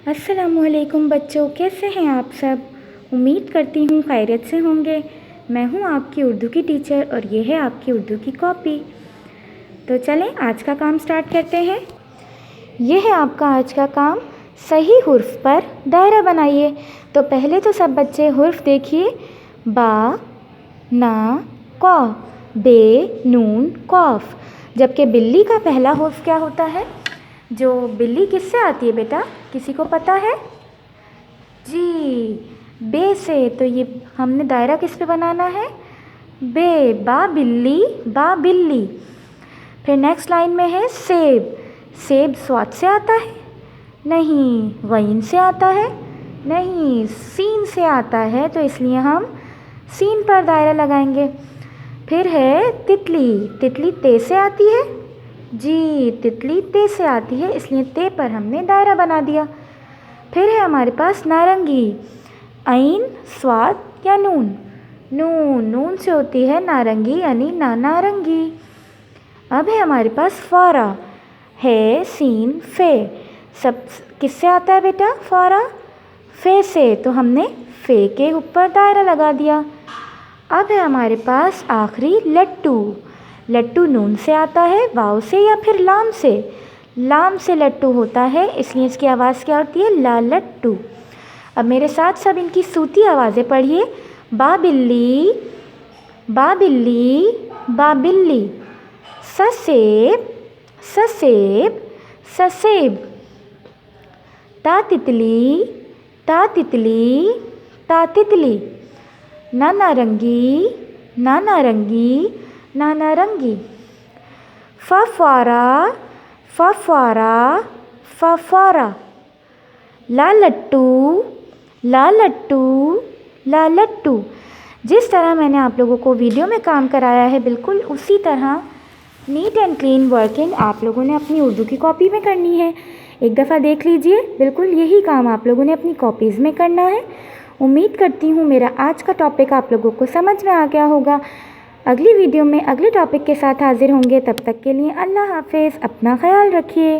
अस्सलामुअलैकुम बच्चों, कैसे हैं आप सब। उम्मीद करती हूँ खैरियत से होंगे। मैं हूँ आपकी उर्दू की टीचर और ये है आपकी उर्दू की कॉपी। तो चलें आज का काम स्टार्ट करते हैं। ये है आपका आज का काम, सही हुर्फ पर दायरा बनाइए। तो पहले तो सब बच्चे हुर्फ देखिए, बा, ना, कौ, बे, नून, कौफ। जबकि बिल्ली का पहला हुर्फ क्या होता है? जो बिल्ली किससे आती है बेटा, किसी को पता है? जी, बे से। तो ये हमने दायरा किस पे बनाना है? बे, बा बिल्ली, बा बिल्ली। फिर नेक्स्ट लाइन में है सेब। सेब स्वाद से आता है? नहीं। गईन से आता है? नहीं, सीन से आता है, तो इसलिए हम सीन पर दायरा लगाएंगे। फिर है तितली। तितली ते से आती है? जी, तितली ते से आती है, इसलिए ते पर हमने दायरा बना दिया। फिर है हमारे पास नारंगी। ऐन, स्वाद या नून? नून। नून से होती है नारंगी, यानी नारंगी। अब है हमारे पास फारा। है, सीन, फे। सब किससे आता है बेटा फारा? फे से, तो हमने फे के ऊपर दायरा लगा दिया। अब है हमारे पास आखिरी लट्टू। लट्टू नून से आता है, वाव से या फिर लाम से? लाम से लट्टू होता है, इसलिए इसकी आवाज़ क्या होती है? ला लट्टू। अब मेरे साथ सब इनकी सूती आवाज़ें पढ़िए। बा बिल्ली, बा बिल्ली, बा बिल्ली। ससेब, ससेब, ससेब। ता तितली, ता तितली, ता तितली। ना नारंगी, ना नारंगी, ना नारंगी। फफवारा, फफवारा, फफवारा। ला लट्टू, ला लट्टू, ला लट्टू। जिस तरह मैंने आप लोगों को वीडियो में काम कराया है, बिल्कुल उसी तरह नीट एंड क्लीन वर्किंग आप लोगों ने अपनी उर्दू की कॉपी में करनी है। एक दफ़ा देख लीजिए, बिल्कुल यही काम आप लोगों ने अपनी कॉपीज़ में करना है। उम्मीद करती हूँ मेरा आज का टॉपिक आप लोगों को समझ में आ गया होगा। अगली वीडियो में अगले टॉपिक के साथ हाजिर होंगे। तब तक के लिए अल्लाह हाफिज़। अपना ख्याल रखिए।